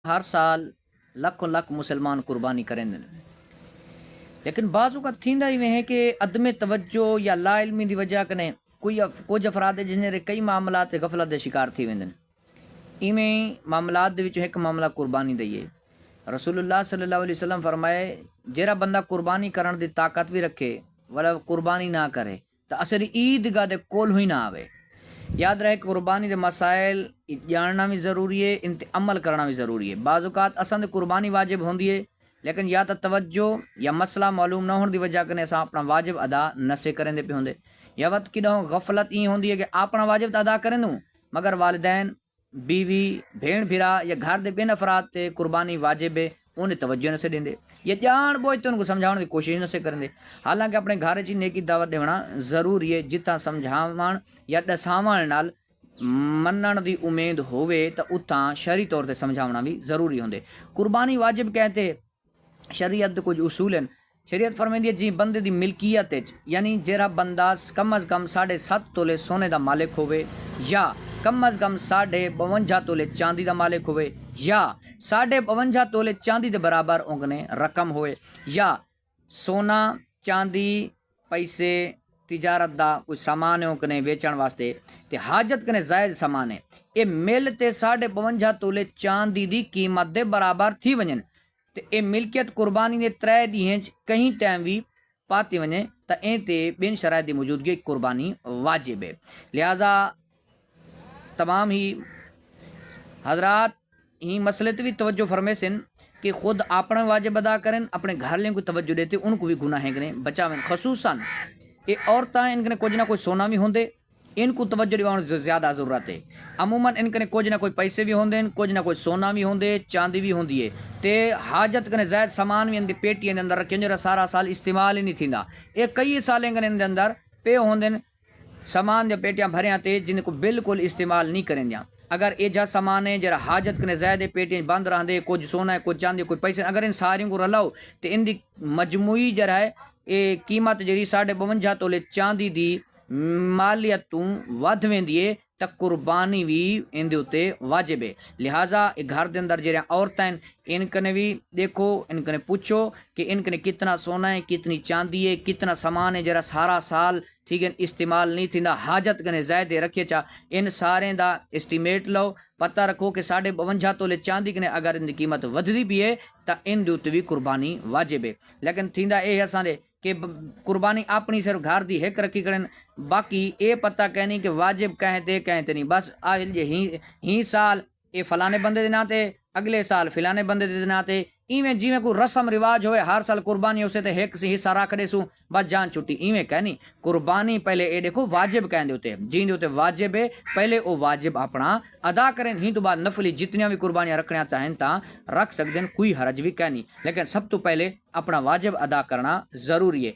ہر سال لکھوں لکھ مسلمان قربانی کریں دن، لیکن بعض اوقات تھیندا ایویں ہے کہ عدم توجہ یا لا علمی دی وجہ کنے کچھ افراد جنہیں کئی معاملات غفلت دے شکار تھی ویندن۔ ایویں معاملات دے وچ ایک معاملہ قربانی دا ہی ہے۔ رسول اللہ صلی اللہ علیہ وسلم فرمائے جیڑا بندہ قربانی کرن دی طاقت بھی رکھے ولا قربانی نہ کرے تو اصل عیدگاہ دے کول ہوئی نہ آوے۔ یاد رہے قربانی دے مسائل جاننا بھی ضروری ہے، ان تے عمل کرنا بھی ضروری ہے۔ بعض اوقات اساں دے قربانی واجب ہوندی ہے لیکن یا تو توجہ یا مسئلہ معلوم نہ ہونے دی وجہ کنے اساں اپنا واجب ادا نسے کریں دے پہ ہوندے، یا وقت کی غفلت ای ہوندی ہے کہ اپنا واجب تو ادا کریں دوں مگر والدین، بیوی، بھیڑ بھرا یا گھر دے بین افراد تے قربانی واجب ہے انہیں توجہ نہ سے دیں دے یا جان بوجھ تے ان کو سمجھاؤن دی کوشش نہ سے کریں دے۔ حالانکہ اپنے گھر چ نیکی دعوت دینا ضروری ہے، جتنا سمجھاون یا دساون نال منن دی امید ہوئے تو اتھاں شرعی طور تے سمجھاونا بھی ضروری ہوندے۔ قربانی واجب کہتے شریعت دے کچھ اصول ہیں۔ شریعت فرمیندی ہے جی بندے دی ملکیت یعنی جیڑا بندہ کم از کم 7.5 تولے سونے دا مالک ہوئے یا کم از کم 52.5 تولے چاندی دا مالک ہوئے یا 52.5 تولے چاندی دے برابر اونگنے رقم ہوئے یا سونا چاندی پیسے تجارت دا کوئی سامان ہے اونکنے ویچن واسطے تے حاجت کنے زائد سامان ہے اے مل تے 52.5 تولے چاندی دی قیمت دے برابر تھی ونجن تے اے ملکیت قربانی دے 3 ڈیہن کہیں ٹائم بھی پاتی ونجے تا ایں تے بین شرائط دی موجودگی قربانی واجب ہے۔ لہذا تمام ہی حضرات ہی مسئلے تے بھی توجہ فرمے سن کہ خود اپنا واجب ادا کریں، اپنے گھر لیں کو توجہ دیتے ان کو بھی گناہ ہیں بچاویں۔ خصوصاً یہ عورتیں ان کے کچھ نہ کوئی سونا بھی ہوندے ان کو توجہ دیوان زیادہ ضرورت ہے۔ عموماً ان کے کچھ نہ کوئی پیسے بھی ہوندے کچھ نہ کوئی سونا بھی ہوندے چاندی بھی ہوندی ہے تے حاجت کنے زائد سامان بھی ان دی پیٹی دے اندر رکھیں جو سارا سال استعمال ہی نہیں تھیندا۔ یہ کئی سالیں کنے ان دے اندر پے ہوندے سامان دے پیٹیاں بھریاں تے جن کو بالکل استعمال نہیں کریں دیاں۔ اگر یہ جا سامان ہے جرا حاجت کنے زائد پیٹیاں بند رہندے کچھ سونا ہے کچھ چاندی کوئی پیسے اگر ان ساریوں کو رلاؤ تے ان دی مجموعی جرا ہے یہ قیمت جری 52.5 تولے چاندی دی مالیت تو ود ویندی ہے تا قربانی بھی ان دے اتے واجب ہے۔ لہٰذا گھر دے اندر جڑے عورتیں ان کنے بھی دیکھو ان کنے پوچھو کہ ان کنے کتنا سونا ہے کتنی چاندی ہے کتنا سامان ہے جرا سارا سال ٹھیک ہے استعمال نہیں تھیندا حاجت کنے زائد رکھے چا ان سارے دا اسٹیمیٹ لو پتہ رکھو کہ 52.5 تولے چاندی کنے اگر ان دی قیمت ودھی بھی ہے تا ان دے اتے بھی قربانی واجب ہے۔ لیکن تھیندا اے اساں دے کہ قربانی اپنی صرف گھر دی ہک رکھی کرن باقی اے پتہ کہنی کہ واجب کہتے نہیں بس آہل ہی سال اے فلانے بندے دے ناتے اگلے سال فلانے بندے دے ناتے ایویں جیویں کوئی رسم رواج ہوئے ہر سال قربانی اسے تے ایک سے حصہ رکھ دے سوں بس جان چھٹی ایویں کہنی قربانی پہلے اے دیکھو واجب کہندے ہوتے جین دے ہوتے واجب ہے پہلے او واجب اپنا ادا کریں ہی تو بعد نفلی جتنیاں بھی قربانیاں رکھنا چاہیں تا رکھ سکدے کوئی حرج بھی کہنی لیکن سب تو پہلے اپنا واجب ادا کرنا ضروری ہے۔